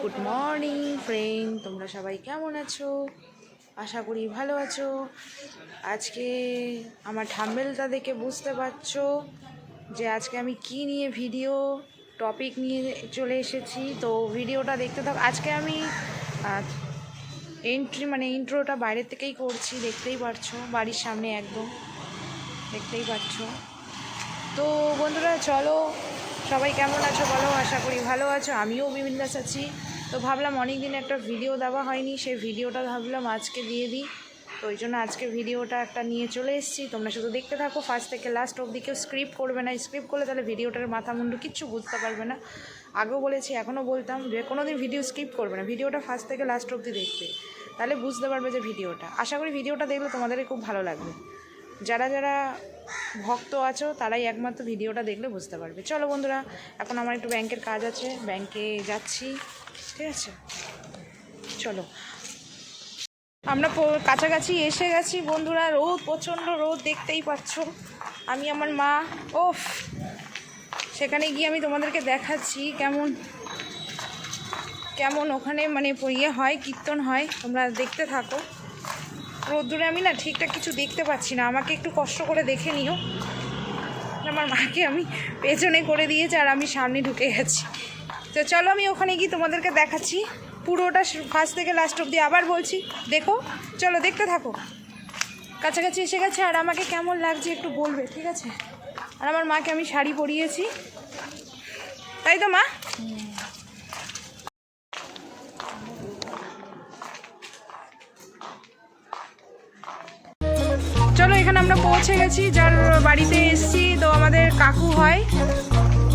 Good morning friend, তোমরা সবাই কেমন আছো? আশা করি ভালো আছো। আজকে আমার থাম্বনেলটা দেখে বুঝতে পারছো যে আজকে আমি কি নিয়ে ভিডিও টপিক নিয়ে চলে এসেছি। তো ভিডিওটা দেখতে থাকো। আজকে আমি ইন্ট্রোটা বাইরের থেকেই করছি, দেখতেই পারছো, বাড়ির সামনে একদম দেখতেই পাচ্ছ। তো বন্ধুরা চলো, সবাই কেমন আছো বলো? আশা করি ভালো আছো, আমিও বিন্দাস আছি। তো ভাবলাম অনেক দিন একটা ভিডিও দেওয়া হয়নি, সেই ভিডিওটা ভাবলাম আজকে দিয়ে দিই। তো ওই জন্য আজকে ভিডিওটা একটা নিয়ে চলে এসেছি। তোমরা শুধু দেখতে থাকো ফার্স্ট থেকে লাস্ট অবধি। কেউ স্ক্রিপ্ট করবে না, স্ক্রিপ্ট করলে তাহলে ভিডিওটার মাথা মুন্ডু কিচ্ছু বুঝতে পারবে না। আগেও বলেছি, এখনও বলতাম যে কোনো দিন ভিডিও স্ক্রিপ্ট করবে না, ভিডিওটা ফার্স্ট থেকে লাস্ট অবধি দেখবে, তাহলে বুঝতে পারবে যে ভিডিওটা। আশা করি ভিডিওটা দেখলে তোমাদের খুব ভালো লাগবে। যারা যারা ভক্ত আছো তারাই একমাত্র ভিডিওটা দেখলে বুঝতে পারবে। চলো বন্ধুরা, এখন আমার একটু ব্যাংকের কাজ আছে, ব্যাংকে যাচ্ছি, ঠিক আছে? চলো, আমরা কাছাকাছি এসে গেছি বন্ধুরা। রোদ, প্রচণ্ড রোদ, দেখতেই পাচ্ছ। আমি আমার মা, ওফ, সেখানে গিয়ে আমি তোমাদেরকে দেখাচ্ছি কেমন কেমন ওখানে ইয়ে হয়, কীর্তন হয়। তোমরা দেখতে থাকো। রোদ্দুরে আমি না ঠিকঠাক কিছু দেখতে পাচ্ছি না, আমাকে একটু কষ্ট করে দেখে নিও। আমার মাকে আমি পেছনে করে দিয়েছি আর আমি সামনে ঢুকে গেছি। তো চলো, আমি ওখানে গিয়ে তোমাদেরকে দেখাচ্ছি পুরোটা ফার্স্ট থেকে লাস্ট অবধি। আবার বলছি, দেখো, চলো দেখতে থাকো। কাছাকাছি এসে গেছে আর আমাকে কেমন লাগছে একটু বলবে, ঠিক আছে? আর আমার মাকে আমি শাড়ি পরিয়েছি, তাই তো মা? চলো, এখানে আমরা পৌঁছে গেছি, যার বাড়িতে এসছি। তো আমাদের কাকু হয়,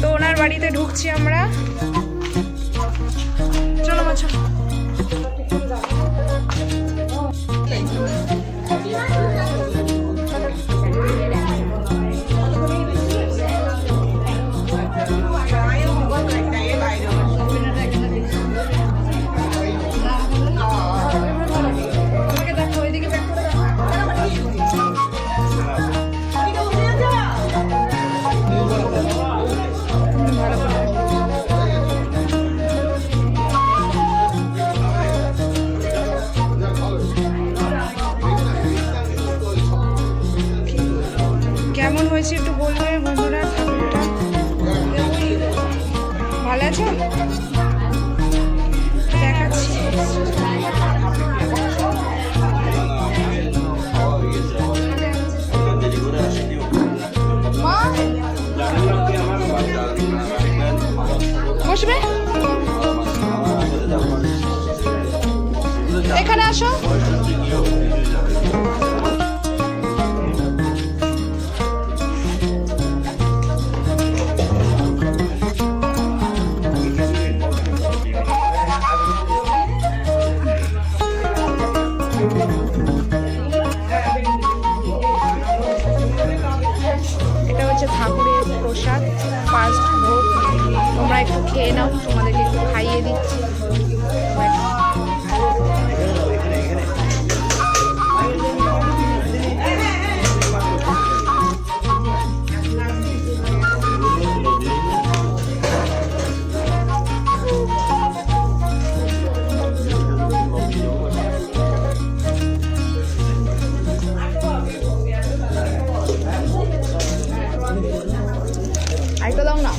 তো ওনার বাড়িতে ঢুকছি আমরা। চলো মা, চলো। কেমন হয়েছে একটু বলবে বন্ধুরা? ঠাকুরটা ভালো আছে, দেখাচ্ছি। বসবে, এখানে আসো। এটা হচ্ছে ঠাকুরের প্রসাদ, ফার্স্ট ভোগ। তোমরা একটু খেয়ে নাও, তোমাদেরকে একটু খাইয়ে দিচ্ছি। আরেকটা দাও না।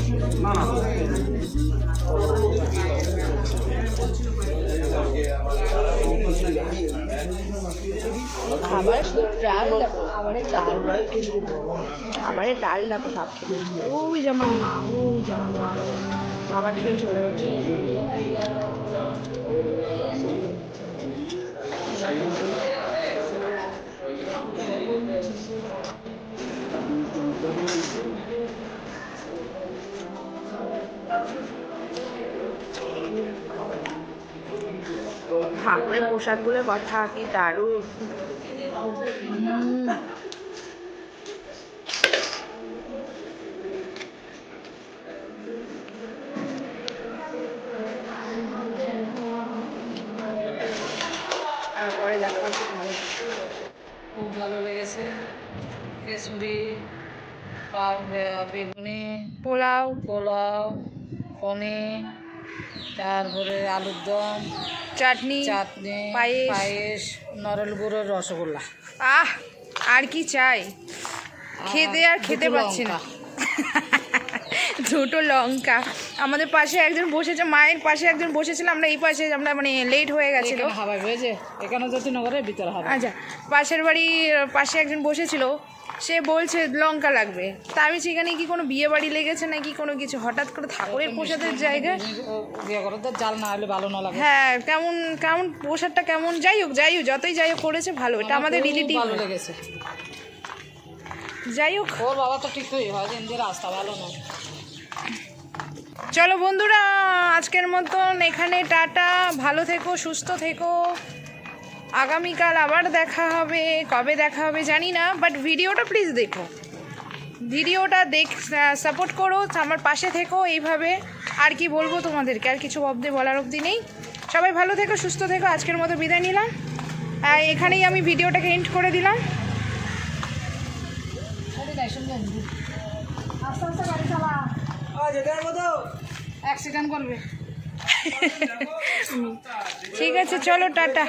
খাবারের ডাল দেখো, সব ওই যেমন মা, ওই যেমন মা খাবার খেয়ে চলে গেছে। ঠাকুরের প্রসাদগুলোর কথা কি দারুণ। তারপরে দেখা খুব ভালো লেগেছে। খিচুড়ি, বেগুনি, পোলাও, পনির, তারপরে আলুর দম, চাটনি, চাটনি, পায়েস। পায়েস, নরল গুঁড়োর রসগোল্লা, আহ আর কি চাই, খেতে আর খেতে দুটো পাচ্ছি না। লঙ্কা। দুটো লঙ্কা। আমাদের পাশে একজন বসেছে, মায়ের পাশে একজন বসেছিল, আমরা এই পাশে, আমরা মানে লেট হয়ে গেছিল। এখানে হাওয়াই হয়েছে, এখানে জ্যোতিনগরের ভিতরে হাওয়া। আচ্ছা, পাশের বাড়ির পাশে একজন বসেছিল, সে বলছে লঙ্কা লাগবে। তা আমি সেখানে কি কোনো বিয়ে বাড়ি লেগেছে নাকি কোনো কিছু, হঠাৎ করে ঠাকুরের প্রসাদের জায়গায়। বিয়ে করে তো জাল না হলে ভালো না লাগে। হ্যাঁ, কেমন কেমন প্রসাদটা কেমন, যাই হোক যতই যাই হোক করেছে ভালো, এটা আমাদের খুব রিলেটিভ। ভালো লেগেছে। যাই হোক, ওর বাবা তো ঠিক হয়ে হয়, দিন দিয়ে রাস্তা ভালো না। চলো বন্ধুরা, আজকের মতন এখানে টাটা, ভালো থেকো, সুস্থ থেকো। আগামীকাল আবার দেখা হবে, কবে দেখা হবে জানি না, বাট ভিডিওটা প্লিজ দেখো, ভিডিওটা সাপোর্ট করো, আমার পাশে থেকো এইভাবে। আর কি বলবো তোমাদেরকে, আর কিছু বলার অবধি নেই। সবাই ভালো থেকো, সুস্থ থেকো, আজকের মতো বিদায় নিলাম। এখানেই আমি ভিডিওটাকে এন্ড করে দিলাম। আস্তে আস্তে গাড়ি চালা, অ্যাক্সিডেন্ট করবে। ঠিক আছে, চলো টাটা।